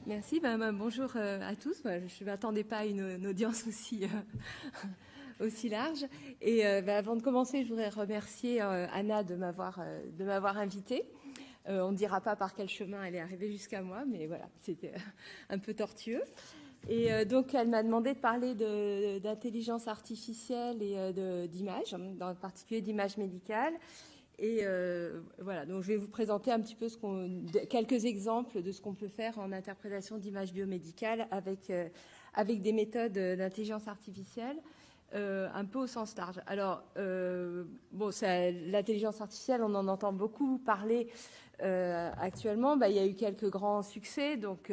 Merci. Bonjour à tous. Je ne m'attendais pas à une audience aussi, aussi large. Et avant de commencer, je voudrais remercier Anna de m'avoir invitée. On ne dira pas par quel chemin elle est arrivée jusqu'à moi, mais voilà, c'était un peu tortueux. Et donc, elle m'a demandé de parler d'intelligence artificielle et d'images, en particulier d'images médicales. Et voilà, donc je vais vous présenter un petit peu quelques exemples de ce qu'on peut faire en interprétation d'images biomédicales avec des méthodes d'intelligence artificielle, un peu au sens large. Alors, l'intelligence artificielle, on en entend beaucoup parler actuellement. Il y a eu quelques grands succès, donc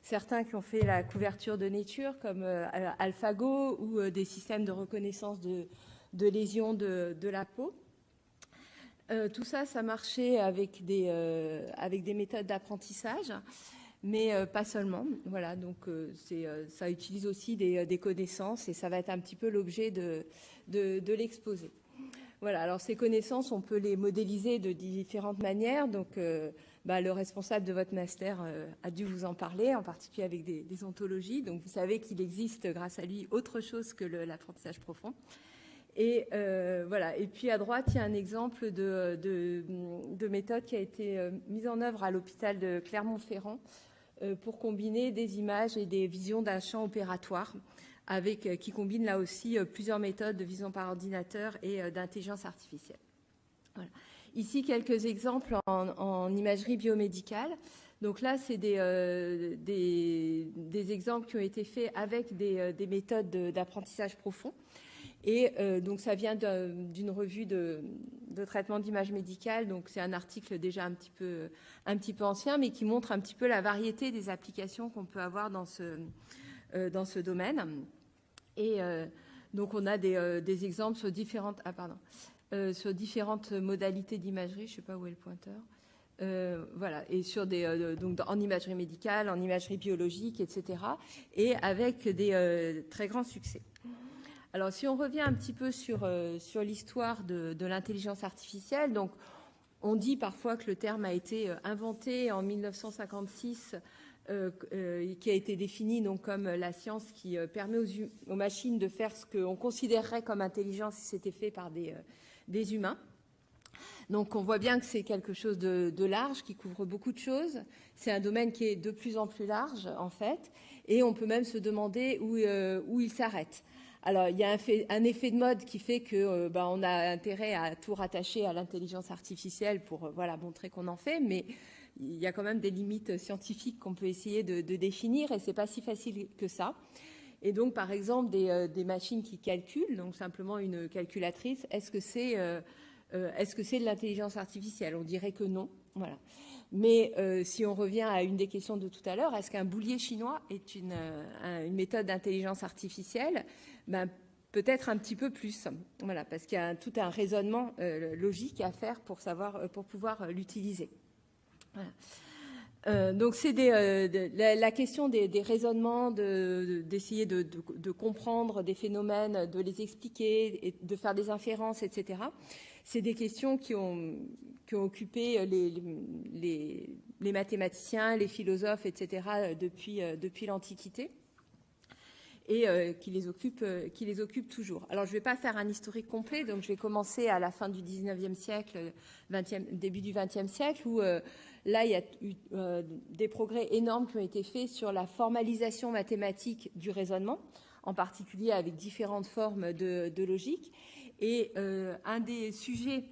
certains qui ont fait la couverture de Nature, comme AlphaGo, ou des systèmes de reconnaissance de lésions de la peau. Tout ça, ça marchait avec des méthodes d'apprentissage, mais pas seulement. Voilà, donc ça utilise aussi des connaissances et ça va être un petit peu l'objet de l'exposé. Voilà, alors ces connaissances, on peut les modéliser de différentes manières. Donc, le responsable de votre master a dû vous en parler, en particulier avec des ontologies. Donc, vous savez qu'il existe, grâce à lui, autre chose que l'apprentissage profond. Et voilà. Et puis à droite, il y a un exemple de méthode qui a été mise en œuvre à l'hôpital de Clermont-Ferrand pour combiner des images et des visions d'un champ opératoire, qui combine là aussi plusieurs méthodes de vision par ordinateur et d'intelligence artificielle. Voilà. Ici, quelques exemples en imagerie biomédicale. Donc là, c'est des exemples qui ont été faits avec des méthodes d'apprentissage profond. Et donc, ça vient d'une revue de traitement d'image médicale. Donc, c'est un article déjà un petit peu ancien, mais qui montre un petit peu la variété des applications qu'on peut avoir dans ce domaine. Et donc, on a des exemples sur différentes modalités d'imagerie. Je ne sais pas où est le pointeur. Voilà, et sur donc en imagerie médicale, en imagerie biologique, etc. Et avec des très grands succès. Alors, si on revient un petit peu sur l'histoire de l'intelligence artificielle, donc on dit parfois que le terme a été inventé en 1956, qui a été défini donc comme la science qui permet aux machines de faire ce qu'on considérerait comme intelligence si c'était fait par des humains. Donc, on voit bien que c'est quelque chose de large, qui couvre beaucoup de choses. C'est un domaine qui est de plus en plus large, en fait, et on peut même se demander où il s'arrête. Alors, il y a un effet de mode qui fait que on a intérêt à tout rattacher à l'intelligence artificielle pour montrer qu'on en fait, mais il y a quand même des limites scientifiques qu'on peut essayer de définir, et c'est pas si facile que ça. Et donc, par exemple, des machines qui calculent, donc simplement une calculatrice, est-ce que c'est de l'intelligence artificielle? On dirait que non. Voilà. Mais si on revient à une des questions de tout à l'heure, est-ce qu'un boulier chinois est une méthode d'intelligence artificielle? Peut-être un petit peu plus. Voilà, parce qu'il y a tout un raisonnement logique à faire pour pouvoir l'utiliser. Voilà. Donc c'est la question des raisonnements, d'essayer de comprendre des phénomènes, de les expliquer, et de faire des inférences, etc. C'est des questions qui ont occupé les mathématiciens, les philosophes, etc. depuis l'Antiquité, et qui les occupent toujours. Alors, je ne vais pas faire un historique complet, donc je vais commencer à la fin du 19e siècle, début du 20e siècle, où là, il y a eu des progrès énormes qui ont été faits sur la formalisation mathématique du raisonnement, en particulier avec différentes formes de logique. Et un des sujets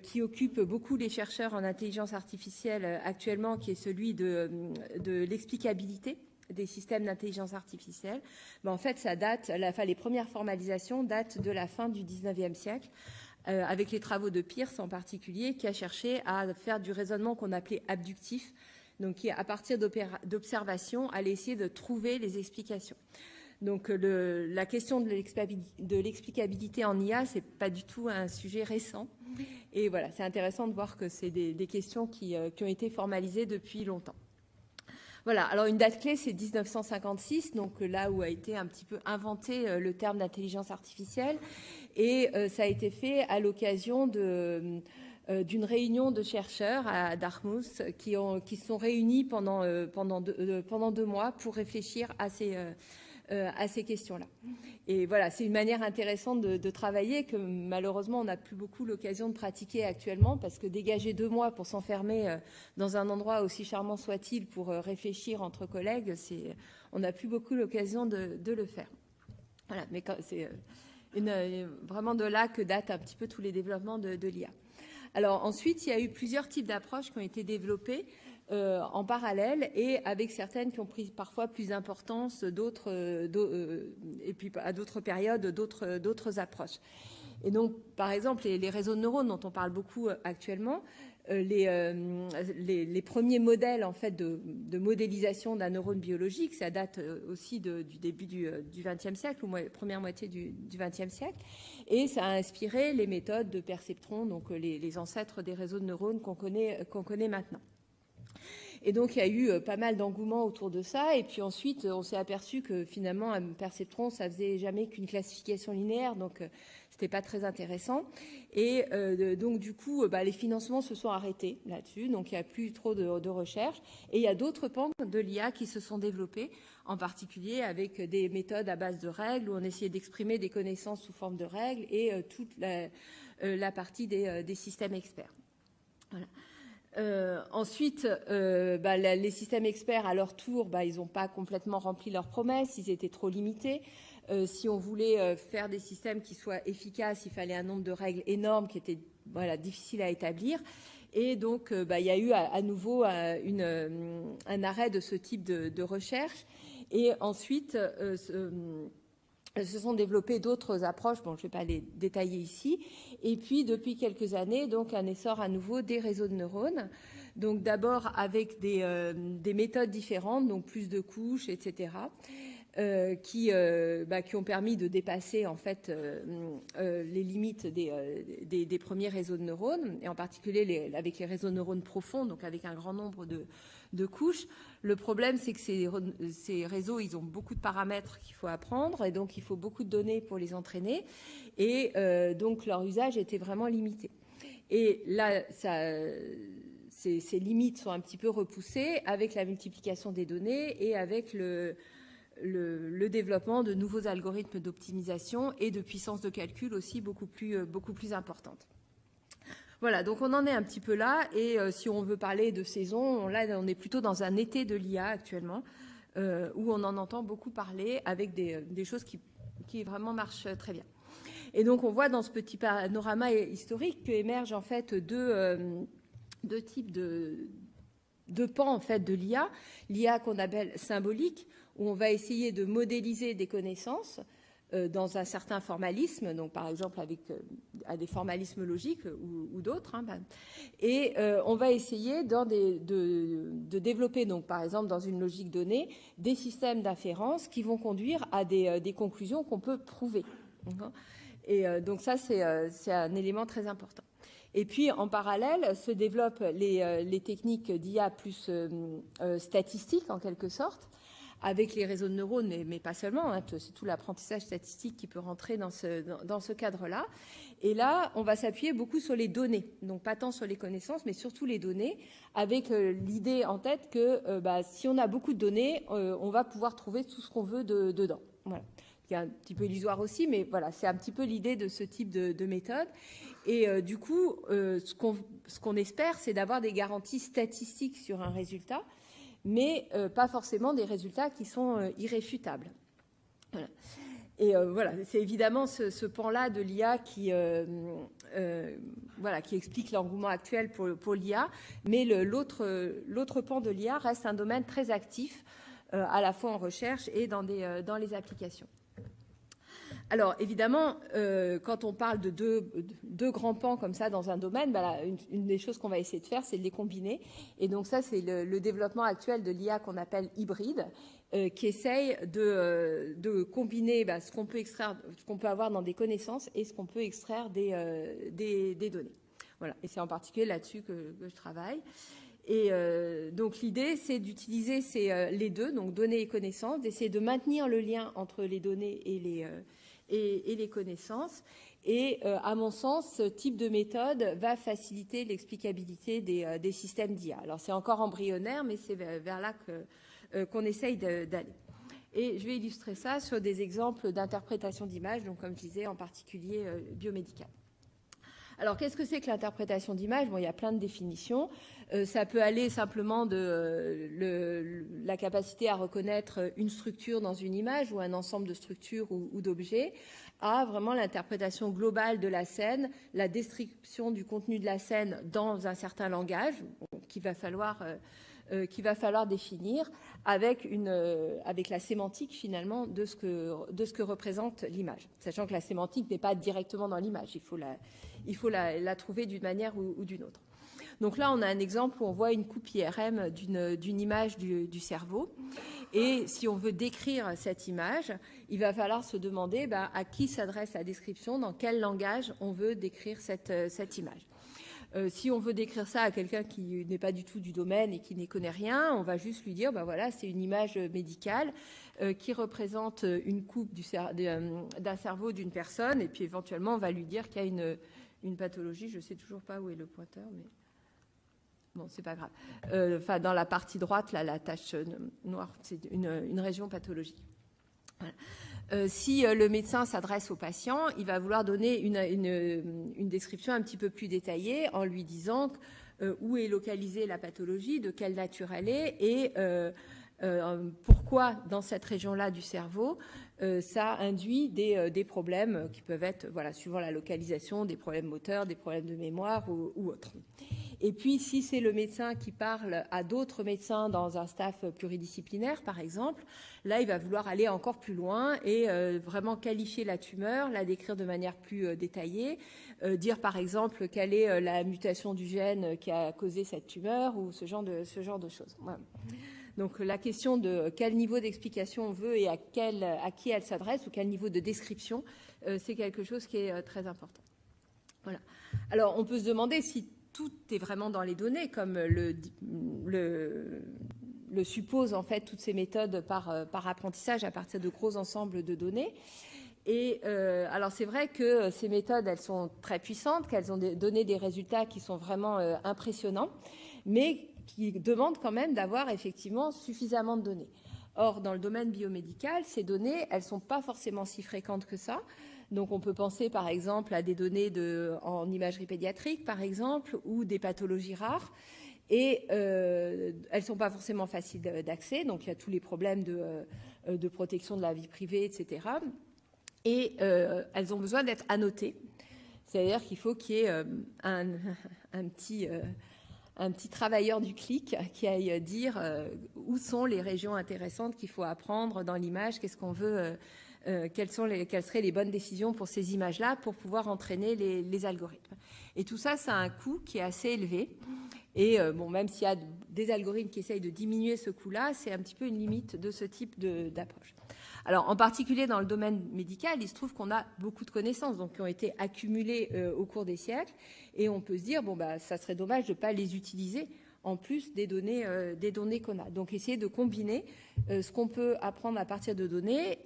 qui occupe beaucoup les chercheurs en intelligence artificielle actuellement, qui est celui de l'explicabilité des systèmes d'intelligence artificielle, en fait, les premières formalisations datent de la fin du 19e siècle, avec les travaux de Peirce en particulier, qui a cherché à faire du raisonnement qu'on appelait abductif, donc qui, à partir d'observations, allait essayer de trouver les explications. Donc la question de l'explicabilité en IA, c'est pas du tout un sujet récent. Et voilà, c'est intéressant de voir que c'est des questions qui ont été formalisées depuis longtemps. Voilà, alors une date clé, c'est 1956, donc là où a été un petit peu inventé le terme d'intelligence artificielle. Et ça a été fait à l'occasion d'une réunion de chercheurs à Dartmouth qui se sont réunis pendant 2 mois pour réfléchir à ces questions-là. Et voilà, c'est une manière intéressante de travailler que malheureusement on n'a plus beaucoup l'occasion de pratiquer actuellement, parce que dégager 2 mois pour s'enfermer dans un endroit aussi charmant soit-il pour réfléchir entre collègues, on n'a plus beaucoup l'occasion de le faire. Voilà, mais c'est vraiment de là que datent un petit peu tous les développements de l'IA. Alors ensuite, il y a eu plusieurs types d'approches qui ont été développées en parallèle, et avec certaines qui ont pris parfois plus d'importance, d'autres et puis à d'autres périodes, d'autres approches. Et donc, par exemple, les réseaux de neurones dont on parle beaucoup actuellement, les premiers modèles en fait de modélisation d'un neurone biologique, ça date aussi du début du XXe siècle, ou première moitié du XXe siècle, et ça a inspiré les méthodes de perceptron, donc les ancêtres des réseaux de neurones qu'on connaît maintenant. Et donc, il y a eu pas mal d'engouement autour de ça. Et puis ensuite, on s'est aperçu que finalement, un perceptron, ça faisait jamais qu'une classification linéaire. Donc, c'était pas très intéressant. Et donc, du coup, les financements se sont arrêtés là-dessus. Donc, il n'y a plus trop de recherche. Et il y a d'autres pans de l'IA qui se sont développés, en particulier avec des méthodes à base de règles, où on essayait d'exprimer des connaissances sous forme de règles, et toute la partie des systèmes experts. Voilà. Ensuite, les systèmes experts, à leur tour, ils n'ont pas complètement rempli leurs promesses, ils étaient trop limités. Si on voulait faire des systèmes qui soient efficaces, il fallait un nombre de règles énormes qui étaient difficiles à établir. Et donc, il y a eu à nouveau un arrêt de ce type de recherche. Et ensuite, se sont développées d'autres approches, bon, je ne vais pas les détailler ici. Et puis, depuis quelques années, donc, un essor à nouveau des réseaux de neurones. Donc, d'abord avec des méthodes différentes, donc plus de couches, etc., qui ont permis de dépasser, en fait, les limites des premiers réseaux de neurones, et en particulier avec les réseaux de neurones profonds, donc avec un grand nombre de couches. Le problème, c'est que ces réseaux, ils ont beaucoup de paramètres qu'il faut apprendre, et donc il faut beaucoup de données pour les entraîner, et donc leur usage était vraiment limité. Et là, ces limites sont un petit peu repoussées avec la multiplication des données et avec le développement de nouveaux algorithmes d'optimisation et de puissance de calcul aussi beaucoup plus importantes. Voilà, donc on en est un petit peu là, et si on veut parler de saison, là on est plutôt dans un été de l'IA actuellement, où on en entend beaucoup parler avec des choses qui vraiment marchent très bien. Et donc on voit dans ce petit panorama historique qu'émergent en fait deux types de pans en fait de l'IA qu'on appelle symbolique, où on va essayer de modéliser des connaissances dans un certain formalisme, donc par exemple à des formalismes logiques ou d'autres, et on va essayer de développer, donc par exemple dans une logique donnée, des systèmes d'inférence qui vont conduire à des conclusions qu'on peut prouver. Et donc ça, c'est un élément très important. Et puis, en parallèle, se développent les techniques d'IA plus statistiques, en quelque sorte, avec les réseaux de neurones, mais pas seulement. C'est tout l'apprentissage statistique qui peut rentrer dans ce cadre-là. Et là, on va s'appuyer beaucoup sur les données. Donc, pas tant sur les connaissances, mais surtout les données, avec l'idée en tête que si on a beaucoup de données, on va pouvoir trouver tout ce qu'on veut dedans. Voilà. Qui est un petit peu illusoire aussi, mais voilà, c'est un petit peu l'idée de ce type de méthode. Et du coup, ce qu'on espère, c'est d'avoir des garanties statistiques sur un résultat, mais pas forcément des résultats qui sont irréfutables. Voilà. Et voilà, c'est évidemment ce pan-là de l'IA qui explique l'engouement actuel pour l'IA, mais l'autre pan de l'IA reste un domaine très actif, à la fois en recherche et dans les applications. Alors, évidemment, quand on parle de deux grands pans comme ça dans un domaine, une des choses qu'on va essayer de faire, c'est de les combiner. Et donc ça, c'est le développement actuel de l'IA qu'on appelle hybride, qui essaye de combiner ce qu'on peut extraire, ce qu'on peut avoir dans des connaissances et ce qu'on peut extraire des données. Voilà, et c'est en particulier là-dessus que je travaille. Et donc l'idée, c'est d'utiliser les deux, donc données et connaissances, d'essayer de maintenir le lien entre les données et les connaissances, Et à mon sens, ce type de méthode va faciliter l'explicabilité des systèmes d'IA. Alors c'est encore embryonnaire, mais c'est vers là qu'on essaye d'aller. Et je vais illustrer ça sur des exemples d'interprétation d'images, donc comme je disais, en particulier biomédicales. Alors, qu'est-ce que c'est que l'interprétation d'image? Bon, il y a plein de définitions. Ça peut aller simplement de la capacité à reconnaître une structure dans une image ou un ensemble de structures ou d'objets, à vraiment l'interprétation globale de la scène, la description du contenu de la scène dans un certain langage qu'il va falloir définir avec la sémantique finalement de ce que représente l'image, sachant que la sémantique n'est pas directement dans l'image, il faut la trouver d'une manière ou d'une autre. Donc là, on a un exemple où on voit une coupe IRM d'une image du cerveau. Et si on veut décrire cette image, il va falloir se demander à qui s'adresse la description, dans quel langage on veut décrire cette image. Si on veut décrire ça à quelqu'un qui n'est pas du tout du domaine et qui n'y connaît rien, on va juste lui dire, voilà, c'est une image médicale qui représente une coupe d'un cerveau d'une personne, et puis éventuellement, on va lui dire qu'il y a une pathologie. Je ne sais toujours pas où est le pointeur, mais bon, c'est pas grave. Enfin, dans la partie droite, là, la tache noire, c'est une région pathologique. Voilà. Si le médecin s'adresse au patient, il va vouloir donner une description un petit peu plus détaillée en lui disant où est localisée la pathologie, de quelle nature elle est et pourquoi dans cette région-là du cerveau ça induit des problèmes qui peuvent être, voilà, suivant la localisation, des problèmes moteurs, des problèmes de mémoire ou autres. Et puis, si c'est le médecin qui parle à d'autres médecins dans un staff pluridisciplinaire, par exemple, là, il va vouloir aller encore plus loin et vraiment qualifier la tumeur, la décrire de manière plus détaillée, dire, par exemple, quelle est la mutation du gène qui a causé cette tumeur ou ce genre de choses. Voilà. Donc, la question de quel niveau d'explication on veut et à qui elle s'adresse ou quel niveau de description, c'est quelque chose qui est très important. Voilà. Alors, on peut se demander si tout est vraiment dans les données, comme le suppose en fait toutes ces méthodes par apprentissage à partir de gros ensembles de données. Et alors c'est vrai que ces méthodes, elles sont très puissantes, qu'elles ont donné des résultats qui sont vraiment impressionnants, mais qui demandent quand même d'avoir effectivement suffisamment de données. Or, dans le domaine biomédical, ces données, elles ne sont pas forcément si fréquentes que ça. Donc, on peut penser, par exemple, à des données en imagerie pédiatrique, par exemple, ou des pathologies rares. Et elles ne sont pas forcément faciles d'accès. Donc, il y a tous les problèmes de protection de la vie privée, etc. Et elles ont besoin d'être annotées. C'est-à-dire qu'il faut qu'il y ait un petit travailleur du clic qui aille dire où sont les régions intéressantes qu'il faut apprendre dans l'image, qu'est-ce qu'on veut... quelles seraient les bonnes décisions pour ces images-là pour pouvoir entraîner les algorithmes. Et tout ça, ça a un coût qui est assez élevé. Et bon, même s'il y a des algorithmes qui essayent de diminuer ce coût-là, c'est un petit peu une limite de ce type d'approche. Alors, en particulier dans le domaine médical, il se trouve qu'on a beaucoup de connaissances donc, qui ont été accumulées au cours des siècles. Et on peut se dire, ça serait dommage de ne pas les utiliser en plus des données qu'on a. Donc, essayer de combiner ce qu'on peut apprendre à partir de données,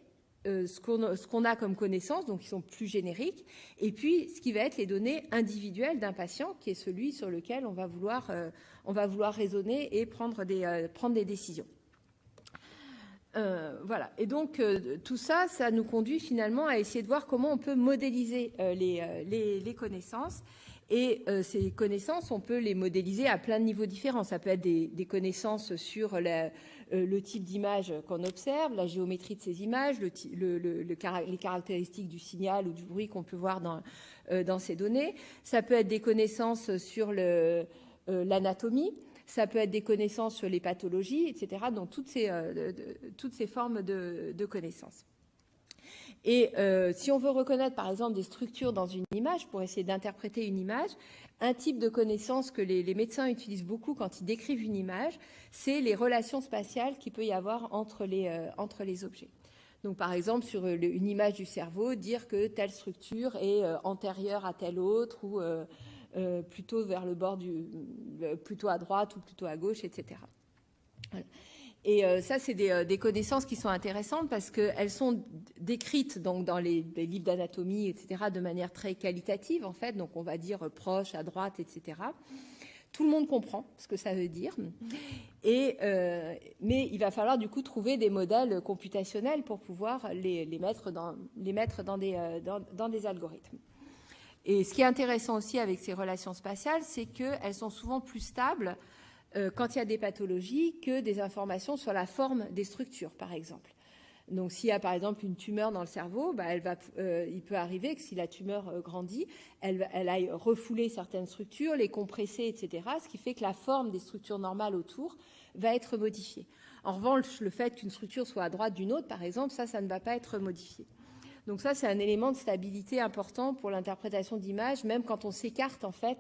ce qu'on a comme connaissances, donc qui sont plus génériques, et puis ce qui va être les données individuelles d'un patient, qui est celui sur lequel on va vouloir raisonner et prendre des décisions. Voilà. Et donc tout ça, ça nous conduit finalement à essayer de voir comment on peut modéliser les connaissances. Et ces connaissances, on peut les modéliser à plein de niveaux différents. Ça peut être des connaissances sur le type d'image qu'on observe, la géométrie de ces images, les caractéristiques du signal ou du bruit qu'on peut voir dans ces données. Ça peut être des connaissances sur l'anatomie. Ça peut être des connaissances sur les pathologies, etc. Donc, toutes ces formes de connaissances. Et si on veut reconnaître, par exemple, des structures dans une image, pour essayer d'interpréter une image, un type de connaissance que les médecins utilisent beaucoup quand ils décrivent une image, c'est les relations spatiales qu'il peut y avoir entre les objets. Donc, par exemple, sur une image du cerveau, dire que telle structure est antérieure à telle autre ou plutôt vers le bord plutôt à droite ou plutôt à gauche, etc. Voilà. Et ça, c'est des connaissances qui sont intéressantes parce qu'elles sont décrites donc, dans les livres d'anatomie, etc., de manière très qualitative, en fait. Donc, on va dire proche, à droite, etc. Tout le monde comprend ce que ça veut dire. Mais il va falloir, du coup, trouver des modèles computationnels pour pouvoir les mettre dans des algorithmes. Et ce qui est intéressant aussi avec ces relations spatiales, c'est qu'elles sont souvent plus stables quand il y a des pathologies que des informations sur la forme des structures, par exemple. Donc, s'il y a, par exemple, une tumeur dans le cerveau, il peut arriver que si la tumeur grandit, elle aille refouler certaines structures, les compresser, etc., ce qui fait que la forme des structures normales autour va être modifiée. En revanche, le fait qu'une structure soit à droite d'une autre, par exemple, ça ne va pas être modifié. Donc ça, c'est un élément de stabilité important pour l'interprétation d'images, même quand on s'écarte, en fait,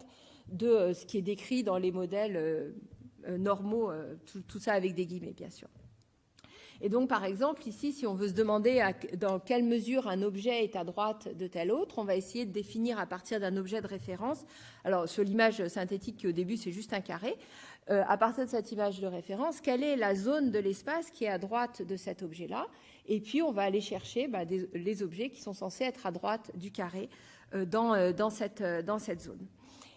de ce qui est décrit dans les modèles normaux, tout ça avec des guillemets, bien sûr. Et donc, par exemple, ici, si on veut se demander dans quelle mesure un objet est à droite de tel autre, on va essayer de définir à partir d'un objet de référence. Alors, sur l'image synthétique qui, au début, c'est juste un carré, à partir de cette image de référence, quelle est la zone de l'espace qui est à droite de cet objet-là? Et puis, on va aller chercher les objets qui sont censés être à droite du carré dans cette zone.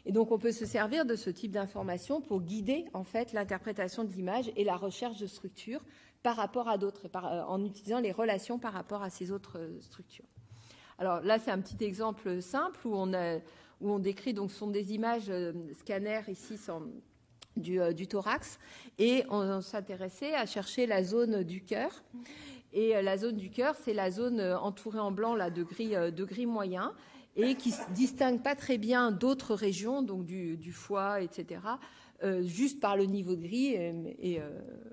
Et donc, on peut se servir de ce type d'information pour guider, en fait, l'interprétation de l'image et la recherche de structures par rapport à d'autres, en utilisant les relations par rapport à ces autres structures. Alors là, c'est un petit exemple simple où on décrit, donc ce sont des images scanners ici du thorax, et on s'intéressait à chercher la zone du cœur. Et la zone du cœur, c'est la zone entourée en blanc là, de gris moyen, et qui ne se distingue pas très bien d'autres régions, donc du foie, etc., juste par le niveau de gris.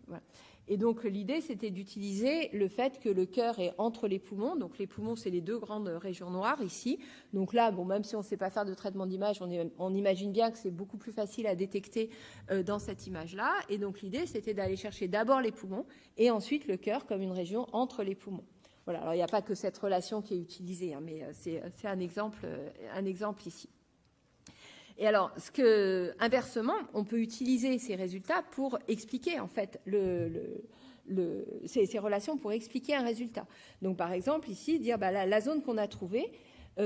Voilà. Et donc, l'idée, c'était d'utiliser le fait que le cœur est entre les poumons. Donc, les poumons, c'est les deux grandes régions noires ici. Donc là, bon, même si on ne sait pas faire de traitement d'image, on imagine bien que c'est beaucoup plus facile à détecter dans cette image-là. Et donc, l'idée, c'était d'aller chercher d'abord les poumons et ensuite le cœur comme une région entre les poumons. Voilà. Alors, il n'y a pas que cette relation qui est utilisée, hein, mais c'est un exemple ici. Et alors, inversement, on peut utiliser ces résultats pour expliquer, en fait, ces relations pour expliquer un résultat. Donc, par exemple, ici, dire la zone qu'on a trouvée,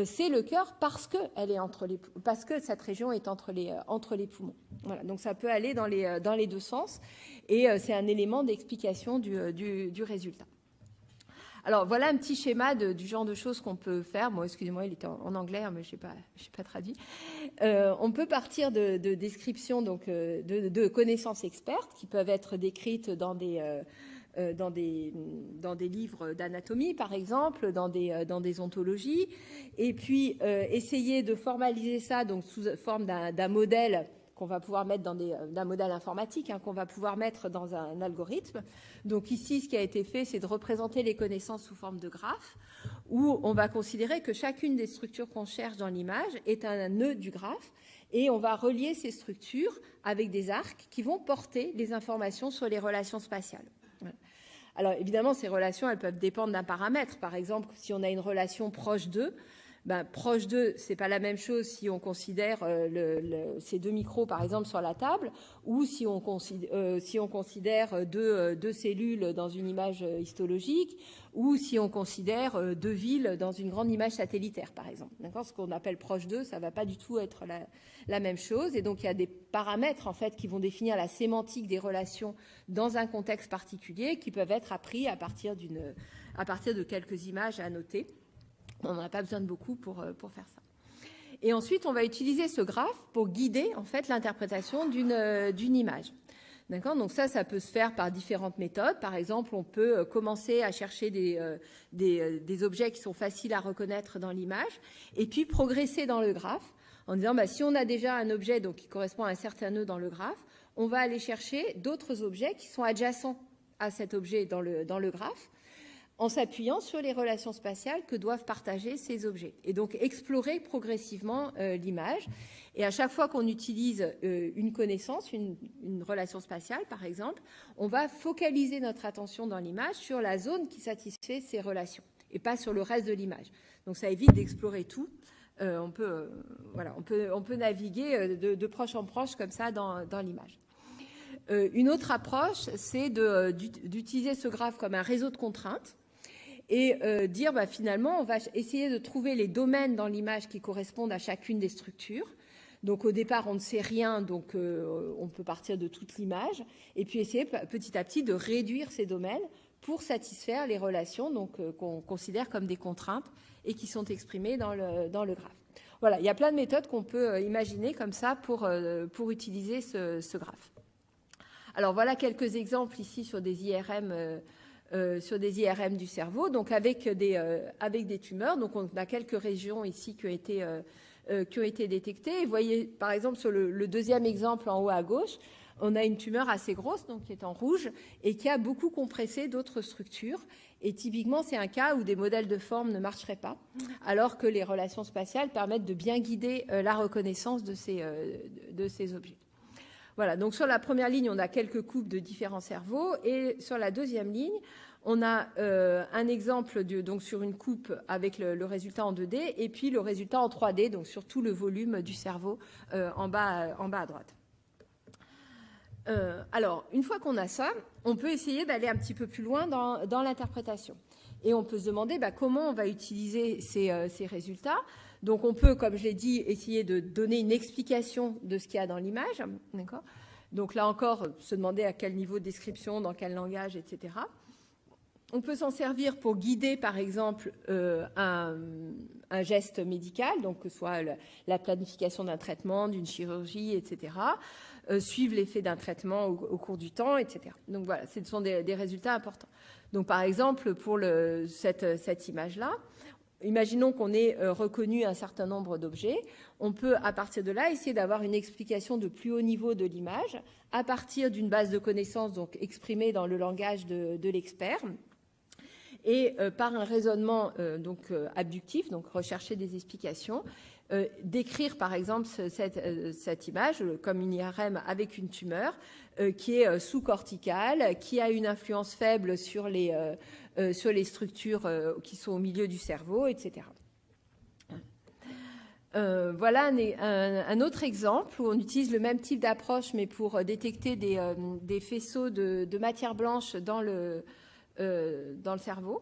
c'est le cœur parce que cette région est entre les poumons. Voilà. Donc, ça peut aller dans les deux sens, et c'est un élément d'explication du résultat. Alors, voilà un petit schéma du genre de choses qu'on peut faire. Bon, excusez-moi, il était en anglais, mais je n'ai pas traduit. On peut partir de descriptions, donc, de connaissances expertes qui peuvent être décrites dans des livres d'anatomie, par exemple, dans des ontologies, et puis essayer de formaliser ça donc, sous forme d'un modèle qu'on va pouvoir mettre d'un modèle informatique, qu'on va pouvoir mettre dans un algorithme. Donc ici, ce qui a été fait, c'est de représenter les connaissances sous forme de graphes, où on va considérer que chacune des structures qu'on cherche dans l'image est un nœud du graphe, et on va relier ces structures avec des arcs qui vont porter les informations sur les relations spatiales. Voilà. Alors évidemment, ces relations, elles peuvent dépendre d'un paramètre. Par exemple, si on a une relation proche d'eux, proche d'eux, ce n'est pas la même chose si on considère ces deux micros, par exemple, sur la table, ou si on considère deux cellules dans une image histologique, ou si on considère deux villes dans une grande image satellitaire, par exemple. D'accord ? Ce qu'on appelle proche d'eux, ça ne va pas du tout être la même chose. Et donc, il y a des paramètres, en fait, qui vont définir la sémantique des relations dans un contexte particulier, qui peuvent être appris à partir de quelques images à noter. On n'a pas besoin de beaucoup pour faire ça. Et ensuite, on va utiliser ce graphe pour guider, en fait, l'interprétation d'une image. D'accord ? Donc ça peut se faire par différentes méthodes. Par exemple, on peut commencer à chercher des objets qui sont faciles à reconnaître dans l'image et puis progresser dans le graphe en disant, si on a déjà un objet donc, qui correspond à un certain nœud dans le graphe, on va aller chercher d'autres objets qui sont adjacents à cet objet dans le graphe, en s'appuyant sur les relations spatiales que doivent partager ces objets. Et donc, explorer progressivement l'image. Et à chaque fois qu'on utilise une connaissance, une relation spatiale, par exemple, on va focaliser notre attention dans l'image sur la zone qui satisfait ces relations, et pas sur le reste de l'image. Donc, ça évite d'explorer tout. On peut naviguer de proche en proche comme ça dans l'image. Une autre approche, c'est d'utiliser ce graphe comme un réseau de contraintes et dire finalement, on va essayer de trouver les domaines dans l'image qui correspondent à chacune des structures. Donc au départ, on ne sait rien, donc on peut partir de toute l'image, et puis essayer petit à petit de réduire ces domaines pour satisfaire les relations qu'on considère comme des contraintes et qui sont exprimées dans le graphe. Voilà, il y a plein de méthodes qu'on peut imaginer comme ça pour utiliser ce graphe. Alors voilà quelques exemples ici sur des IRM du cerveau, donc avec des tumeurs. Donc on a quelques régions ici qui ont été détectées. Et vous voyez, par exemple, sur le deuxième exemple en haut à gauche, on a une tumeur assez grosse, donc qui est en rouge, et qui a beaucoup compressé d'autres structures. Et typiquement, c'est un cas où des modèles de forme ne marcheraient pas, alors que les relations spatiales permettent de bien guider la reconnaissance de ces objets. Voilà, donc sur la première ligne, on a quelques coupes de différents cerveaux, et sur la deuxième ligne, on a un exemple donc sur une coupe avec le résultat en 2D, et puis le résultat en 3D, donc sur tout le volume du cerveau en bas à droite. Alors, une fois qu'on a ça, on peut essayer d'aller un petit peu plus loin dans l'interprétation. Et on peut se demander comment on va utiliser ces résultats. Donc, on peut, comme je l'ai dit, essayer de donner une explication de ce qu'il y a dans l'image. D'accord ? Donc, là encore, se demander à quel niveau de description, dans quel langage, etc. On peut s'en servir pour guider, par exemple, un geste médical, donc que ce soit la planification d'un traitement, d'une chirurgie, etc., suivre l'effet d'un traitement au cours du temps, etc. Donc voilà, ce sont des résultats importants. Donc par exemple, pour cette image-là, imaginons qu'on ait reconnu un certain nombre d'objets. On peut, à partir de là, essayer d'avoir une explication de plus haut niveau de l'image à partir d'une base de connaissances donc exprimée dans le langage de l'expert. Et par un raisonnement abductif, donc rechercher des explications, décrire par exemple cette image comme une IRM avec une tumeur qui est sous-corticale, qui a une influence faible sur les structures qui sont au milieu du cerveau, etc. Voilà un autre exemple où on utilise le même type d'approche, mais pour détecter des faisceaux de matière blanche dans le cerveau.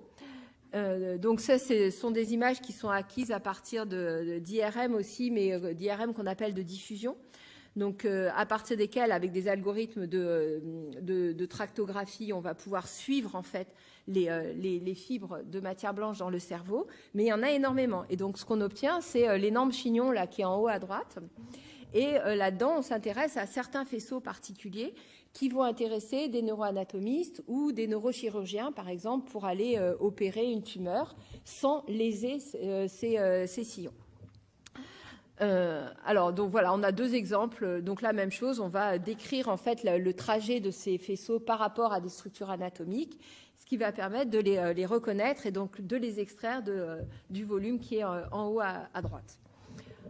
Donc ça, ce sont des images qui sont acquises à partir d'IRM aussi, mais d'IRM qu'on appelle de diffusion. Donc à partir desquels, avec des algorithmes de tractographie, on va pouvoir suivre en fait les fibres de matière blanche dans le cerveau. Mais il y en a énormément. Et donc ce qu'on obtient, c'est l'énorme chignon là qui est en haut à droite. Et là-dedans, on s'intéresse à certains faisceaux particuliers qui vont intéresser des neuroanatomistes ou des neurochirurgiens, par exemple, pour aller opérer une tumeur sans léser ces sillons. Alors, donc voilà, on a deux exemples. Donc la même chose, on va décrire en fait le trajet de ces faisceaux par rapport à des structures anatomiques, ce qui va permettre de les reconnaître et donc de les extraire du volume qui est en haut à droite.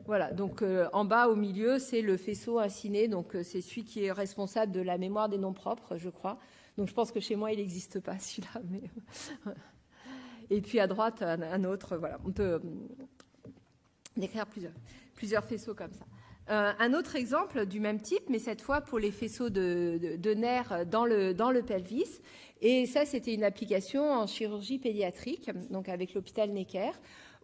Voilà, donc en bas au milieu, c'est le faisceau inciné, donc c'est celui qui est responsable de la mémoire des noms propres, je crois. Donc je pense que chez moi, il n'existe pas celui-là. Mais... Et puis à droite, un autre, voilà, on peut décrire plusieurs faisceaux comme ça. Un autre exemple du même type, mais cette fois pour les faisceaux de nerfs dans le pelvis. Et ça, c'était une application en chirurgie pédiatrique, donc avec l'hôpital Necker,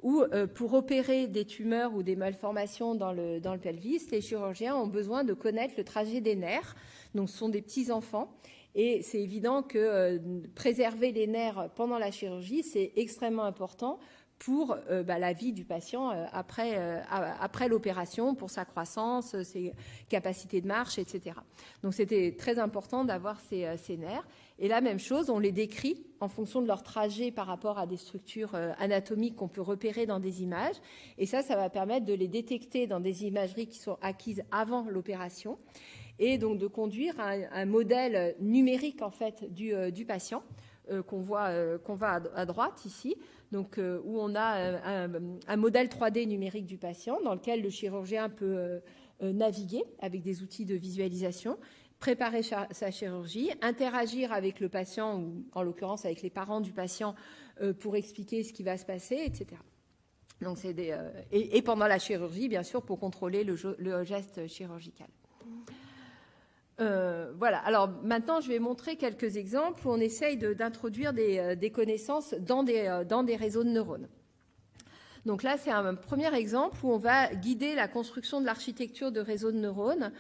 où pour opérer des tumeurs ou des malformations dans le pelvis, les chirurgiens ont besoin de connaître le trajet des nerfs. Donc ce sont des petits enfants. Et c'est évident que préserver les nerfs pendant la chirurgie, c'est extrêmement important pour la vie du patient après l'opération, pour sa croissance, ses capacités de marche, etc. Donc c'était très important d'avoir ces nerfs. Et la même chose, on les décrit en fonction de leur trajet par rapport à des structures anatomiques qu'on peut repérer dans des images. Et ça va permettre de les détecter dans des imageries qui sont acquises avant l'opération et donc de conduire à un modèle numérique en fait du patient qu'on voit à droite ici. Donc, où on a un modèle 3D numérique du patient dans lequel le chirurgien peut naviguer avec des outils de visualisation, préparer sa chirurgie, interagir avec le patient ou en l'occurrence avec les parents du patient pour expliquer ce qui va se passer, etc. Donc, et pendant la chirurgie, bien sûr, pour contrôler le geste chirurgical. Voilà, alors maintenant je vais montrer quelques exemples où on essaye d'introduire des connaissances dans des réseaux de neurones. Donc là, c'est un premier exemple où on va guider la construction de l'architecture de réseaux de neurones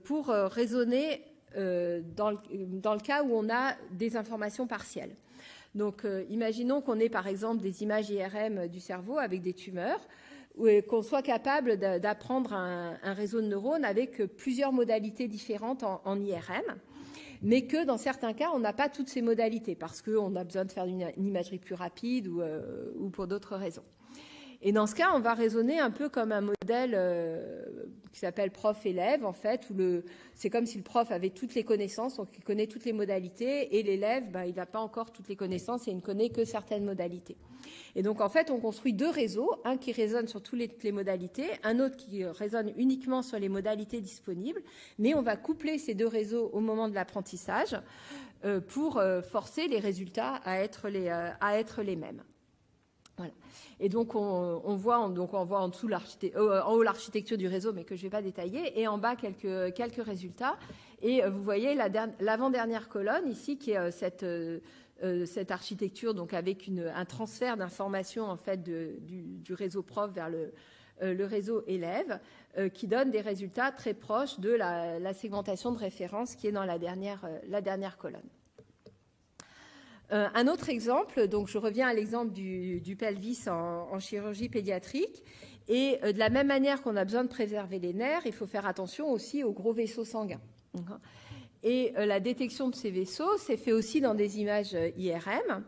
pour raisonner dans le cas où on a des informations partielles. Donc imaginons qu'on ait par exemple des images IRM du cerveau avec des tumeurs, qu'on soit capable d'apprendre un réseau de neurones avec plusieurs modalités différentes en IRM, mais que dans certains cas, on n'a pas toutes ces modalités parce qu'on a besoin de faire une imagerie plus rapide ou pour d'autres raisons. Et dans ce cas, on va raisonner un peu comme un modèle qui s'appelle prof-élève, en fait, où c'est comme si le prof avait toutes les connaissances, donc il connaît toutes les modalités, et l'élève, il n'a pas encore toutes les connaissances et il ne connaît que certaines modalités. Et donc, en fait, on construit deux réseaux, un qui résonne sur toutes les modalités, un autre qui résonne uniquement sur les modalités disponibles, mais on va coupler ces deux réseaux au moment de l'apprentissage pour forcer les résultats à être les mêmes. Voilà. Et donc, on voit en dessous en haut l'architecture du réseau, mais que je ne vais pas détailler, et en bas quelques résultats. Et vous voyez l'avant-dernière colonne ici, qui est cette architecture, donc avec un transfert d'informations en fait du réseau prof vers le réseau élève, qui donne des résultats très proches de la segmentation de référence qui est dans la dernière colonne. Un autre exemple, donc je reviens à l'exemple du pelvis en chirurgie pédiatrique, et de la même manière qu'on a besoin de préserver les nerfs, il faut faire attention aussi aux gros vaisseaux sanguins. Et la détection de ces vaisseaux s'est fait aussi dans des images IRM.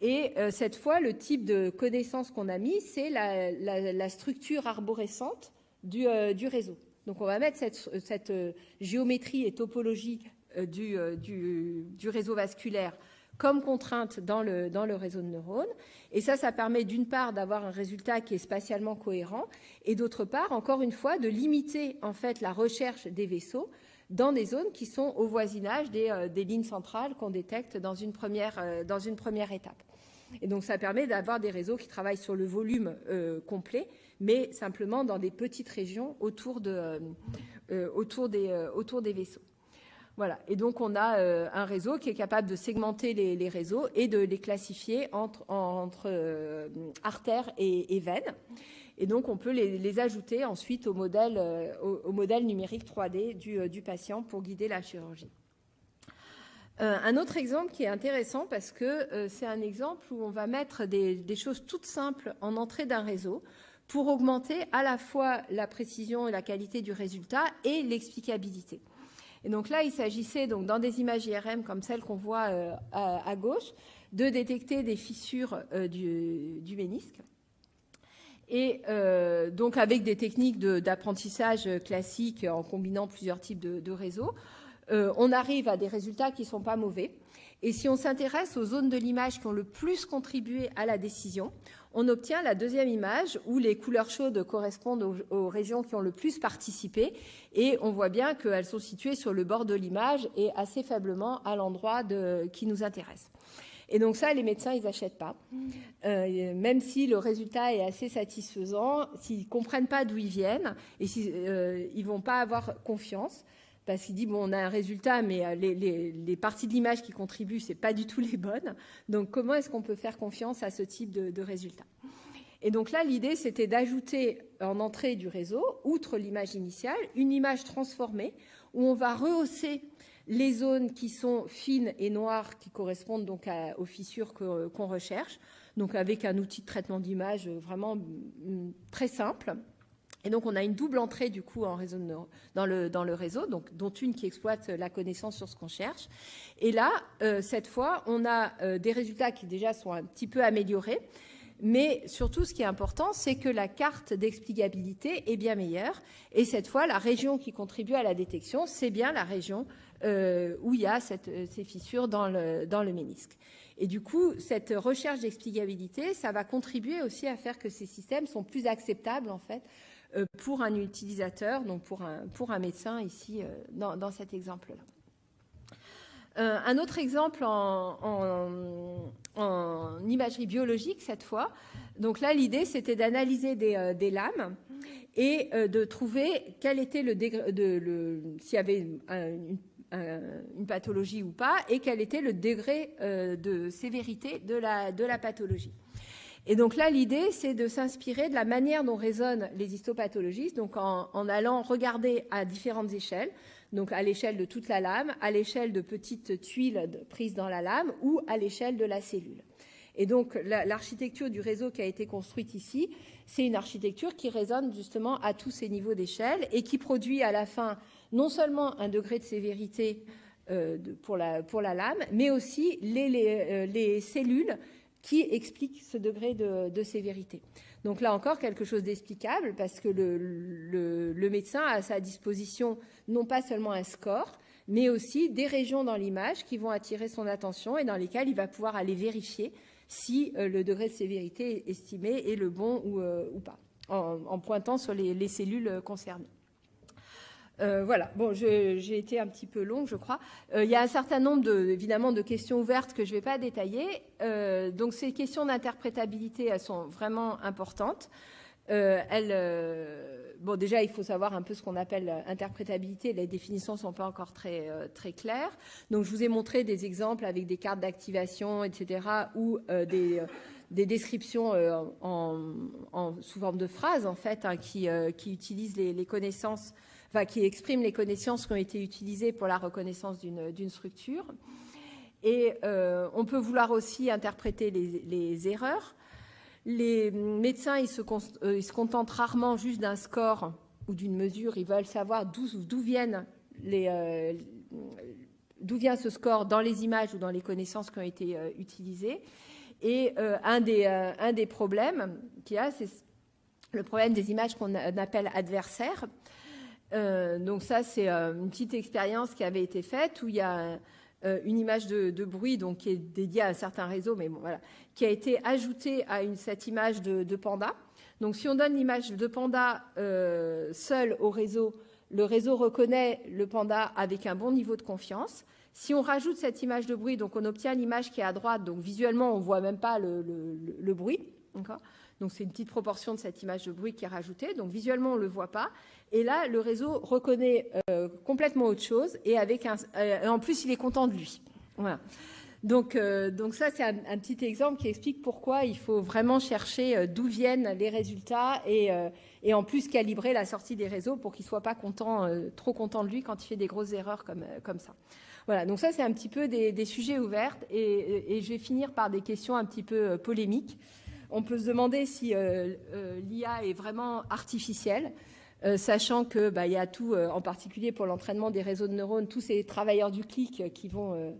Et cette fois, le type de connaissance qu'on a mis, c'est la structure arborescente du réseau. Donc on va mettre cette géométrie et topologie du réseau vasculaire comme contrainte dans le réseau de neurones. Et ça permet d'une part d'avoir un résultat qui est spatialement cohérent et d'autre part, encore une fois, de limiter en fait la recherche des vaisseaux dans des zones qui sont au voisinage des lignes centrales qu'on détecte dans une première étape. Et donc ça permet d'avoir des réseaux qui travaillent sur le volume complet, mais simplement dans des petites régions autour des vaisseaux. Voilà. Et donc, on a un réseau qui est capable de segmenter les réseaux et de les classifier entre artères et veines. Et donc, on peut les ajouter ensuite au modèle numérique 3D du patient pour guider la chirurgie. Un autre exemple qui est intéressant parce que c'est un exemple où on va mettre des choses toutes simples en entrée d'un réseau pour augmenter à la fois la précision et la qualité du résultat et l'explicabilité. Et donc là, il s'agissait donc dans des images IRM comme celles qu'on voit à gauche, de détecter des fissures du ménisque. Et donc avec des techniques d'apprentissage classiques en combinant plusieurs types de réseaux, on arrive à des résultats qui ne sont pas mauvais. Et si on s'intéresse aux zones de l'image qui ont le plus contribué à la décision, on obtient la deuxième image où les couleurs chaudes correspondent aux régions qui ont le plus participé et on voit bien qu'elles sont situées sur le bord de l'image et assez faiblement à l'endroit qui nous intéresse. Et donc ça, les médecins, ils n'achètent pas. Même si le résultat est assez satisfaisant, s'ils ne comprennent pas d'où ils viennent et ils ne vont pas avoir confiance. Parce qu'il dit, bon, on a un résultat, mais les parties de l'image qui contribuent, ce n'est pas du tout les bonnes. Donc, comment est-ce qu'on peut faire confiance à ce type de résultat? Et donc là, l'idée, c'était d'ajouter en entrée du réseau, outre l'image initiale, une image transformée où on va rehausser les zones qui sont fines et noires, qui correspondent donc aux fissures qu'on recherche, donc avec un outil de traitement d'image vraiment très simple. Et donc, on a une double entrée, du coup, dans le réseau, donc, dont une qui exploite la connaissance sur ce qu'on cherche. Et là, cette fois, on a des résultats qui déjà sont un petit peu améliorés. Mais surtout, ce qui est important, c'est que la carte d'explicabilité est bien meilleure. Et cette fois, la région qui contribue à la détection, c'est bien la région où il y a ces fissures dans le ménisque. Et du coup, cette recherche d'explicabilité, ça va contribuer aussi à faire que ces systèmes sont plus acceptables, en fait, pour un utilisateur, donc pour un médecin ici dans cet exemple-là. Un autre exemple en imagerie biologique cette fois. Donc là, l'idée, c'était d'analyser des lames et de trouver quel était s'il y avait une pathologie ou pas, et quel était le degré de sévérité de la pathologie. Et donc là, l'idée, c'est de s'inspirer de la manière dont raisonnent les histopathologistes, donc en allant regarder à différentes échelles, donc à l'échelle de toute la lame, à l'échelle de petites tuiles prises dans la lame ou à l'échelle de la cellule. Et donc l'architecture du réseau qui a été construite ici, c'est une architecture qui résonne justement à tous ces niveaux d'échelle et qui produit à la fin non seulement un degré de sévérité pour la lame, mais aussi les cellules qui expliquent ce degré de sévérité. Donc là encore, quelque chose d'explicable parce que le médecin a à sa disposition non pas seulement un score, mais aussi des régions dans l'image qui vont attirer son attention et dans lesquelles il va pouvoir aller vérifier si le degré de sévérité estimé est le bon ou pas, en pointant sur les cellules concernées. Voilà, bon, j'ai été un petit peu longue, je crois. Il y a un certain nombre, évidemment, de questions ouvertes que je ne vais pas détailler. Donc, ces questions d'interprétabilité, elles sont vraiment importantes. Bon, déjà, il faut savoir un peu ce qu'on appelle interprétabilité. Les définitions ne sont pas encore très, très claires. Donc, je vous ai montré des exemples avec des cartes d'activation, etc., ou des descriptions sous forme de phrases, en fait, hein, qui utilisent les connaissances, enfin, qui expriment les connaissances qui ont été utilisées pour la reconnaissance d'une structure. Et on peut vouloir aussi interpréter les erreurs. Les médecins, ils se contentent rarement juste d'un score ou d'une mesure. Ils veulent savoir d'où vient ce score dans les images ou dans les connaissances qui ont été utilisées. Et un des problèmes qu'il y a, c'est le problème des images qu'on appelle adversaires. Donc ça, c'est une petite expérience qui avait été faite où il y a une image de bruit donc, qui est dédiée à un certain réseau, mais bon, voilà, qui a été ajoutée à cette image de panda. Donc si on donne l'image de panda seule au réseau, le réseau reconnaît le panda avec un bon niveau de confiance. Si on rajoute cette image de bruit, donc on obtient l'image qui est à droite, donc visuellement on ne voit même pas le bruit. Donc c'est une petite proportion de cette image de bruit qui est rajoutée, donc visuellement on ne le voit pas. Et là, le réseau reconnaît complètement autre chose et en plus, il est content de lui. Voilà. Donc ça, c'est un petit exemple qui explique pourquoi il faut vraiment chercher d'où viennent les résultats et en plus calibrer la sortie des réseaux pour qu'il ne soit pas trop content de lui quand il fait des grosses erreurs comme ça. Voilà, donc ça, c'est un petit peu des sujets ouverts et je vais finir par des questions un petit peu polémiques. On peut se demander si l'IA est vraiment artificielle. Sachant que il y a tout, en particulier pour l'entraînement des réseaux de neurones, tous ces travailleurs du clic qui vont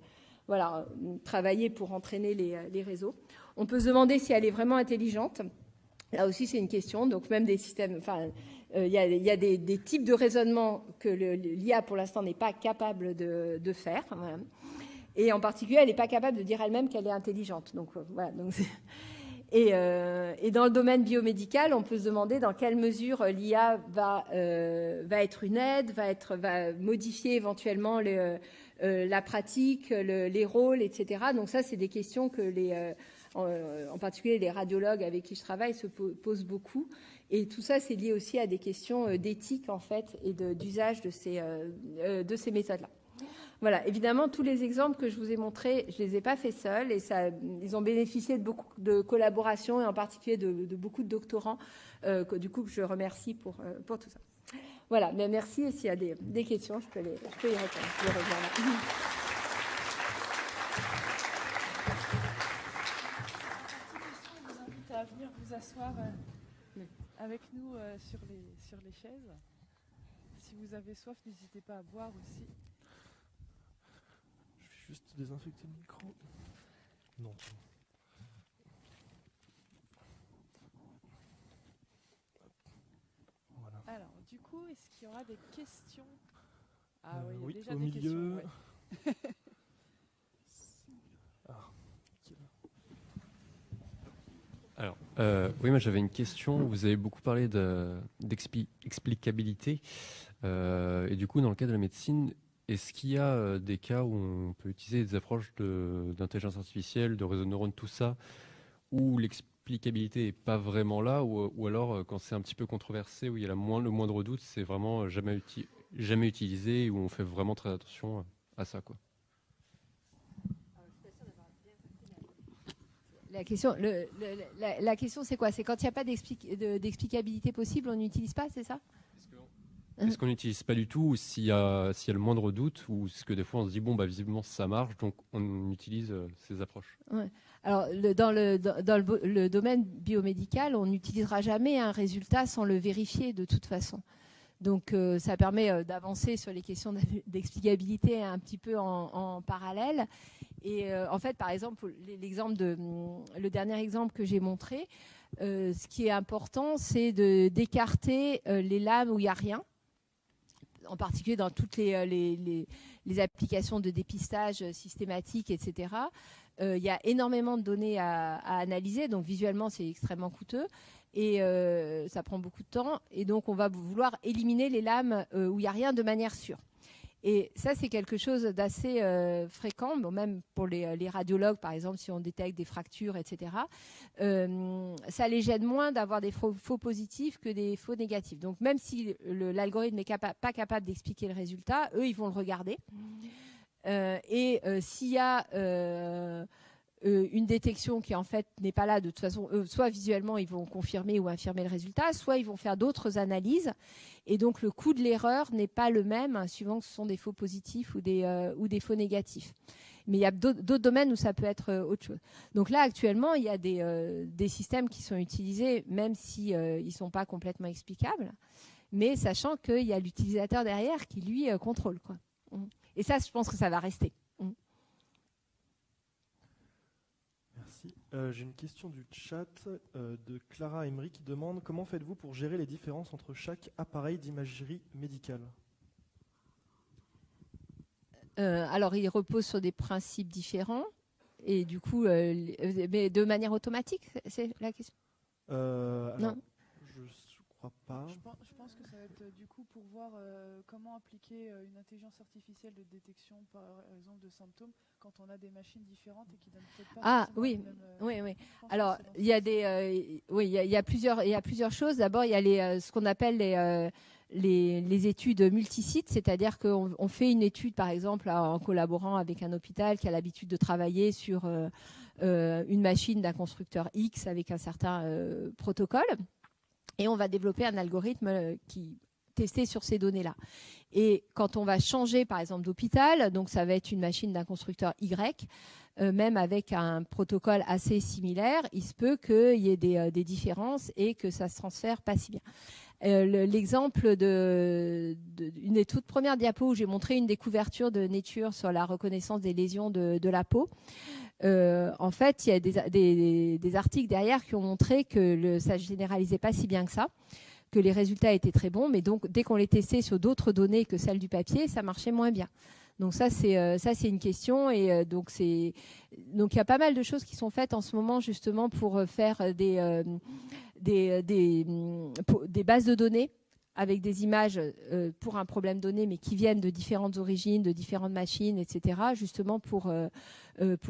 travailler pour entraîner les réseaux. On peut se demander si elle est vraiment intelligente. Là aussi, c'est une question. Donc, même des systèmes... il y a des types de raisonnement que l'IA, pour l'instant, n'est pas capable de faire. Voilà. Et en particulier, elle n'est pas capable de dire elle-même qu'elle est intelligente. Donc, voilà. Donc, et dans le domaine biomédical, on peut se demander dans quelle mesure l'IA va être une aide, va modifier éventuellement la pratique, les rôles, etc. Donc ça, c'est des questions que en particulier les radiologues avec qui je travaille se posent beaucoup. Et tout ça, c'est lié aussi à des questions d'éthique, en fait, et d'usage de ces méthodes-là. Voilà, évidemment, tous les exemples que je vous ai montrés, je ne les ai pas faits seuls et ils ont bénéficié de beaucoup de collaborations et en particulier de beaucoup de doctorants, du coup, que je remercie pour tout ça. Voilà, mais merci et s'il y a des questions, je peux y répondre. Je reviens là. Je vous invite à venir vous asseoir avec nous sur les chaises. Si vous avez soif, n'hésitez pas à boire aussi. Je vais juste désinfecter le micro. Non. Voilà. Alors, du coup, est-ce qu'il y aura des questions? Ah oui, il y a déjà au des milieu. questions. Ouais. Alors, oui, moi j'avais une question. Vous avez beaucoup parlé d'explicabilité. Et du coup, dans le cas de la médecine, est-ce qu'il y a des cas où on peut utiliser des approches d'intelligence artificielle, de réseau de neurones, tout ça, où l'explicabilité n'est pas vraiment là, ou alors quand c'est un petit peu controversé, où il y a le moindre doute, c'est vraiment jamais utilisé, où on fait vraiment très attention à ça, quoi. La question, c'est quoi? C'est quand il n'y a pas d'explicabilité possible, on n'utilise pas, c'est ça? Est-ce qu'on n'utilise pas du tout, ou s'il y a le moindre doute, ou est-ce que des fois on se dit, bon, bah, visiblement ça marche, donc on utilise ces approches? Ouais. Alors, dans le domaine biomédical, on n'utilisera jamais un résultat sans le vérifier de toute façon. Donc, ça permet d'avancer sur les questions d'explicabilité un petit peu en parallèle. Et en fait, par exemple, le dernier exemple que j'ai montré, ce qui est important, c'est d'écarter les lames où il n'y a rien, en particulier dans toutes les applications de dépistage systématique, etc. Il y a énormément de données à analyser, donc visuellement, c'est extrêmement coûteux. Et ça prend beaucoup de temps. Et donc, on va vouloir éliminer les lames où il n'y a rien de manière sûre. Et ça, c'est quelque chose d'assez fréquent, bon, même pour les radiologues, par exemple, si on détecte des fractures, etc. Ça les gêne moins d'avoir des faux positifs que des faux négatifs. Donc, même si l'algorithme n'est pas capable d'expliquer le résultat, eux, ils vont le regarder. S'il y a une détection qui en fait n'est pas là, de toute façon, soit visuellement ils vont confirmer ou infirmer le résultat, soit ils vont faire d'autres analyses, et donc le coût de l'erreur n'est pas le même, hein, suivant que ce sont des faux positifs ou des faux négatifs. Mais il y a d'autres domaines où ça peut être autre chose. Donc là, actuellement, il y a des systèmes qui sont utilisés, même si ils sont pas complètement explicables, mais sachant qu'il y a l'utilisateur derrière qui, lui, contrôle, quoi. Et ça, je pense que ça va rester. Merci. J'ai une question du chat de Clara Emery qui demande: comment faites-vous pour gérer les différences entre chaque appareil d'imagerie médicale? Alors, il repose sur des principes différents et du coup, mais de manière automatique, c'est la question? Non, je crois pas. Je pense que ça va être du coup pour voir comment appliquer une intelligence artificielle de détection, par exemple, de symptômes quand on a des machines différentes et qui donnent peut-être pas forcément le même, oui. Alors, il y a il y a plusieurs choses. D'abord, il y a ce qu'on appelle les études multisites, c'est-à-dire qu'on fait une étude, par exemple, en collaborant avec un hôpital qui a l'habitude de travailler sur une machine d'un constructeur X avec un certain protocole. Et on va développer un algorithme qui testé sur ces données-là. Et quand on va changer, par exemple, d'hôpital, donc ça va être une machine d'un constructeur Y, même avec un protocole assez similaire, il se peut qu'il y ait des différences et que ça se transfère pas si bien. L'exemple d'une des toutes premières diapos où j'ai montré une des couvertures de Nature sur la reconnaissance des lésions de la peau. En fait, il y a des articles derrière qui ont montré que ça ne généralisait pas si bien que ça, que les résultats étaient très bons, mais donc dès qu'on les testait sur d'autres données que celles du papier, ça marchait moins bien. Donc ça c'est une question, et donc il y a pas mal de choses qui sont faites en ce moment justement pour faire des bases de données avec des images pour un problème donné, mais qui viennent de différentes origines, de différentes machines, etc., justement pour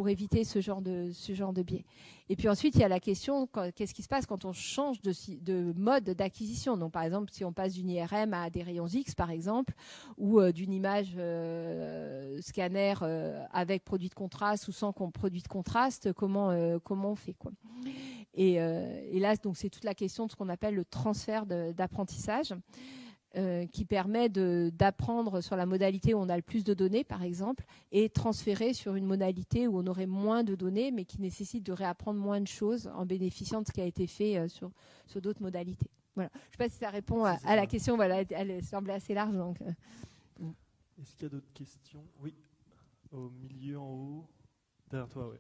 éviter ce genre de biais. Et puis ensuite, il y a la question, qu'est-ce qui se passe quand on change de mode d'acquisition? Donc, par exemple, si on passe d'une IRM à des rayons X, par exemple, ou d'une image scanner avec produit de contraste ou sans produit de contraste, comment on fait, quoi. Et là, donc, c'est toute la question de ce qu'on appelle le transfert d'apprentissage, qui permet d'apprendre sur la modalité où on a le plus de données, par exemple, et transférer sur une modalité où on aurait moins de données, mais qui nécessite de réapprendre moins de choses en bénéficiant de ce qui a été fait sur d'autres modalités. Voilà. Je ne sais pas si ça répond à la question. Voilà, elle semblait assez large. Donc, Est-ce qu'il y a d'autres questions? Oui, au milieu, en haut, derrière toi, oui.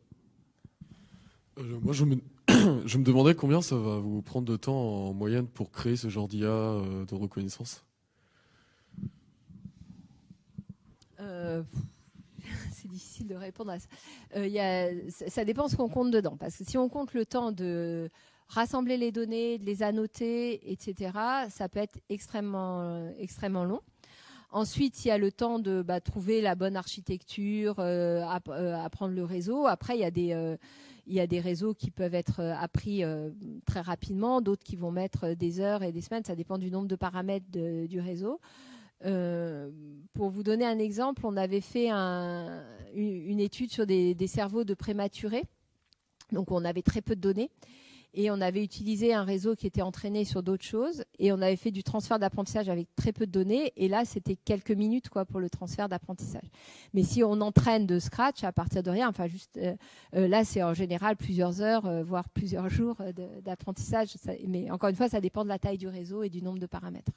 Moi, je me demandais combien ça va vous prendre de temps en moyenne pour créer ce genre d'IA de reconnaissance. C'est difficile de répondre à ça. Ça dépend ce qu'on compte dedans. Parce que si on compte le temps de rassembler les données, de les annoter, etc., ça peut être extrêmement long. Ensuite, il y a le temps de trouver la bonne architecture, apprendre le réseau. Après, il y a des réseaux qui peuvent être appris très rapidement, d'autres qui vont mettre des heures et des semaines. Ça dépend du nombre de paramètres du réseau. Pour vous donner un exemple, on avait fait une étude sur des cerveaux de prématurés. Donc, on avait très peu de données. Et on avait utilisé un réseau qui était entraîné sur d'autres choses. Et on avait fait du transfert d'apprentissage avec très peu de données. Et là, c'était quelques minutes pour le transfert d'apprentissage. Mais si on entraîne de scratch à partir de rien, là, c'est en général plusieurs heures, voire plusieurs jours d'apprentissage. Mais encore une fois, ça dépend de la taille du réseau et du nombre de paramètres.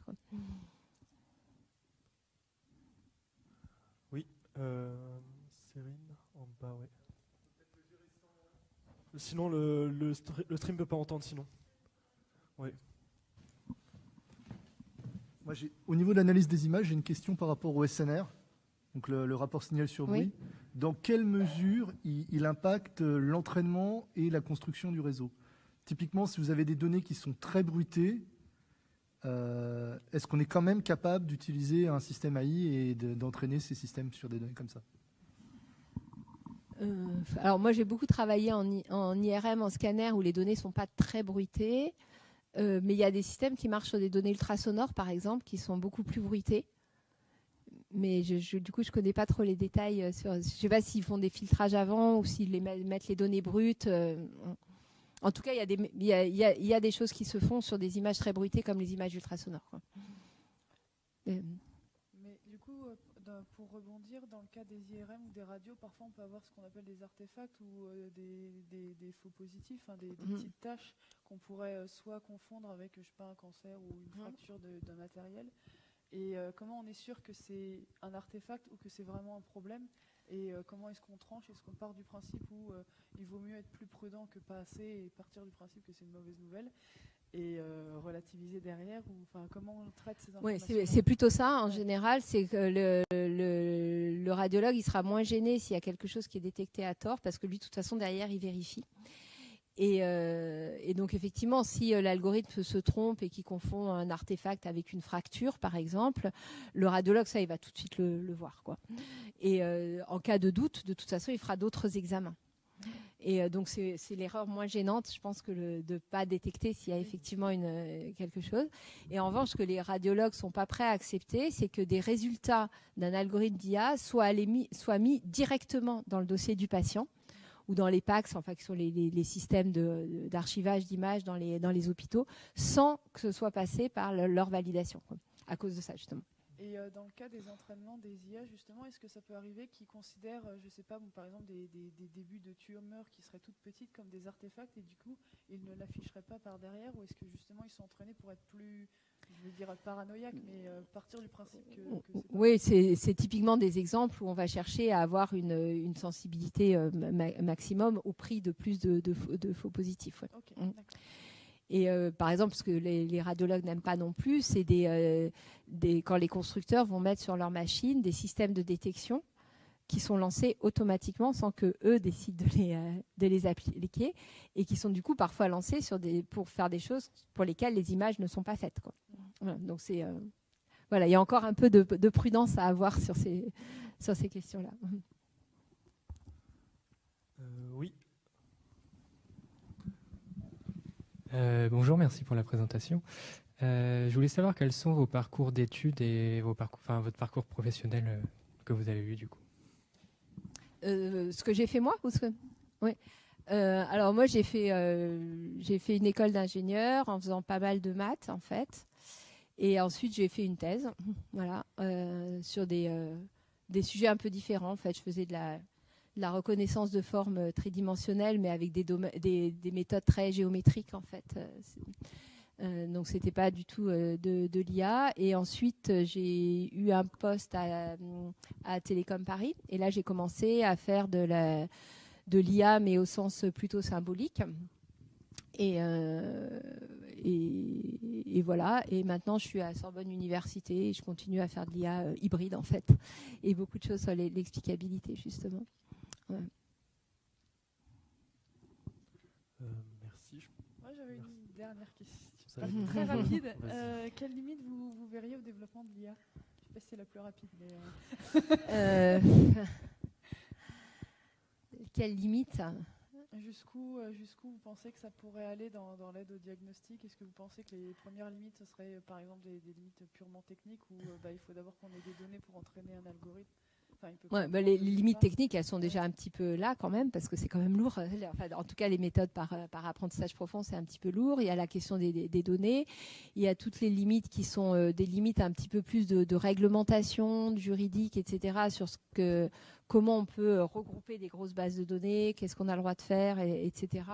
Oui, Cyrine, en bas, oui. Sinon, le stream ne peut pas entendre, sinon. Oui. Moi, au niveau de l'analyse des images, j'ai une question par rapport au SNR, donc le rapport signal sur bruit. Oui. Dans quelle mesure il impacte l'entraînement et la construction du réseau? Typiquement, si vous avez des données qui sont très bruitées, est-ce qu'on est quand même capable d'utiliser un système AI et d'entraîner ces systèmes sur des données comme ça? Alors moi, j'ai beaucoup travaillé en IRM, en scanner, où les données ne sont pas très bruitées. Mais il y a des systèmes qui marchent sur des données ultrasonores, par exemple, qui sont beaucoup plus bruitées. Mais du coup, je ne connais pas trop les détails. Je ne sais pas s'ils font des filtrages avant ou s'ils mettent les données brutes. En tout cas, il y a des choses qui se font sur des images très bruitées, comme les images ultrasonores. Mais du coup, pour rebondir, dans le cas des IRM ou des radios, parfois on peut avoir ce qu'on appelle des artefacts ou des faux positifs, des petites tâches qu'on pourrait soit confondre avec, je sais pas, un cancer ou une fracture d'un matériel. Et comment on est sûr que c'est un artefact ou que c'est vraiment un problème? Et comment est-ce qu'on tranche? Est-ce qu'on part du principe où il vaut mieux être plus prudent que pas assez et partir du principe que c'est une mauvaise nouvelle et relativiser derrière, ou comment on traite ces informations? Oui, c'est plutôt ça en général, c'est que le radiologue il sera moins gêné s'il y a quelque chose qui est détecté à tort, parce que lui de toute façon derrière il vérifie. Et donc effectivement, si l'algorithme se trompe et qu'il confond un artefact avec une fracture par exemple, le radiologue ça il va tout de suite le voir, quoi. Et en cas de doute, de toute façon il fera d'autres examens. Et donc c'est l'erreur moins gênante, je pense, que de ne pas détecter s'il y a effectivement quelque chose. Et en revanche, ce que les radiologues ne sont pas prêts à accepter, c'est que des résultats d'un algorithme d'IA soient mis directement dans le dossier du patient ou dans les PACS, qui sont les systèmes d'archivage d'images dans les hôpitaux, sans que ce soit passé par leur validation, à cause de ça justement. Et dans le cas des entraînements des IA, justement, est-ce que ça peut arriver qu'ils considèrent, je ne sais pas, par exemple, des débuts de tumeurs qui seraient toutes petites comme des artefacts et du coup, ils ne l'afficheraient pas par derrière? Ou est-ce que justement, ils sont entraînés pour être plus, je veux dire, paranoïaques, mais partir du principe que c'est pas... Oui, c'est typiquement des exemples où on va chercher à avoir une sensibilité maximum au prix de plus de faux positifs. Ouais. Okay, d'accord. Et par exemple, ce que les radiologues n'aiment pas non plus, c'est quand les constructeurs vont mettre sur leur machine des systèmes de détection qui sont lancés automatiquement sans qu'eux décident de les appliquer et qui sont du coup parfois lancés pour faire des choses pour lesquelles les images ne sont pas faites, quoi. Voilà, donc il y a encore un peu de prudence à avoir sur ces questions-là. Oui. Bonjour, merci pour la présentation. Je voulais savoir quels sont vos parcours d'études et votre parcours professionnel que vous avez eu du coup. Ce que j'ai fait moi ou ce que... Oui. Alors moi j'ai fait une école d'ingénieur en faisant pas mal de maths en fait, et ensuite j'ai fait une thèse, voilà, sur des sujets un peu différents. En fait, je faisais de la reconnaissance de formes tridimensionnelles, mais avec des méthodes très géométriques en fait. Donc c'était pas du tout de l'IA. Et ensuite j'ai eu un poste à Télécom Paris, et là j'ai commencé à faire de l'IA, mais au sens plutôt symbolique. Et voilà. Et maintenant je suis à Sorbonne Université et je continue à faire de l'IA hybride en fait, et beaucoup de choses sur l'explicabilité justement. Ouais. Merci. Moi, j'avais une dernière question. Ça va être Très rapide. Quelle limite vous verriez au développement de l'IA? pas si c'est la plus rapide, mais Quelle limite? jusqu'où vous pensez que ça pourrait aller dans l'aide au diagnostic? Est-ce que vous pensez que les premières limites, ce seraient par exemple des limites purement techniques où il faut d'abord qu'on ait des données pour entraîner un algorithme? Enfin, Les limites techniques, elles sont déjà un petit peu là quand même, parce que c'est quand même lourd. Enfin, en tout cas, les méthodes par apprentissage profond, c'est un petit peu lourd. Il y a la question des données. Il y a toutes les limites qui sont des limites un petit peu plus de réglementation, de juridique, etc. sur comment on peut regrouper des grosses bases de données, qu'est-ce qu'on a le droit de faire, etc.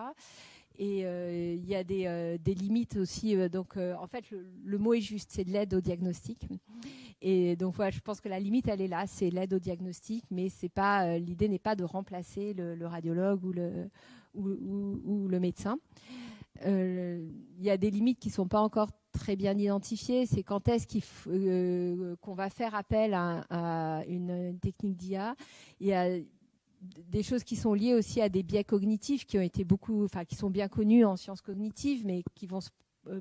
Et il y a des limites aussi. En fait, le mot est juste, c'est de l'aide au diagnostic. Et donc, voilà, je pense que la limite, elle est là, c'est l'aide au diagnostic, mais l'idée n'est pas de remplacer le radiologue ou le médecin. Il y a des limites qui ne sont pas encore très bien identifiées. C'est quand est-ce qu'on va faire appel à une technique d'IA. Il y a des choses qui sont liées aussi à des biais cognitifs qui sont bien connus en sciences cognitives, mais qui vont se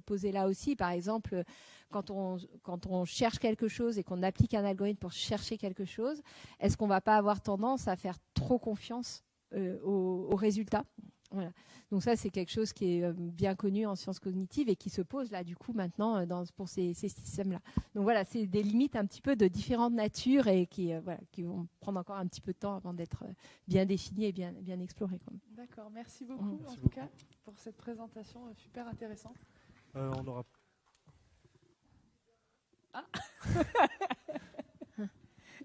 poser là aussi. Par exemple, quand on cherche quelque chose et qu'on applique un algorithme pour chercher quelque chose, est-ce qu'on ne va pas avoir tendance à faire trop confiance aux résultats? Voilà. Donc ça, c'est quelque chose qui est bien connu en sciences cognitives et qui se pose là, du coup, maintenant pour ces systèmes-là. Donc voilà, c'est des limites un petit peu de différentes natures et qui vont prendre encore un petit peu de temps avant d'être bien définies et bien explorées. D'accord, merci beaucoup en tout cas pour cette présentation super intéressante. On aura... Ah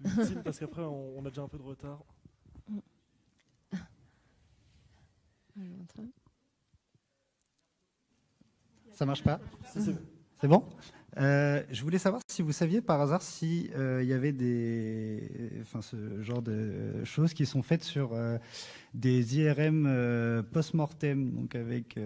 Lucille, parce qu'après, on a déjà un peu de retard. Ça marche pas? C'est bon? Je voulais savoir si vous saviez par hasard si il y avait ce genre de choses qui sont faites sur des IRM post-mortem, donc avec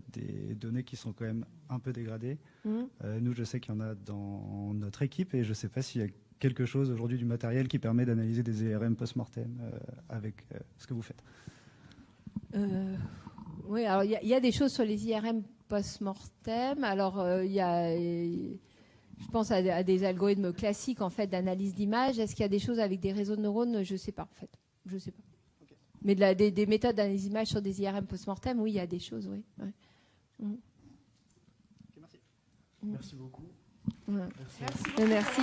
des données qui sont quand même un peu dégradées. Nous, je sais qu'il y en a dans notre équipe et je ne sais pas s'il y a quelque chose aujourd'hui du matériel qui permet d'analyser des IRM post-mortem avec ce que vous faites. Oui, alors il y a des choses sur les IRM post-mortem. Alors je pense à des algorithmes classiques en fait d'analyse d'image. Est-ce qu'il y a des choses avec des réseaux de neurones? Je ne sais pas en fait. Je sais pas. Okay. Mais des méthodes d'analyse d'image sur des IRM post-mortem, oui, il y a des choses, oui. Ouais. Okay, merci. Merci beaucoup. Ouais. Merci. Merci.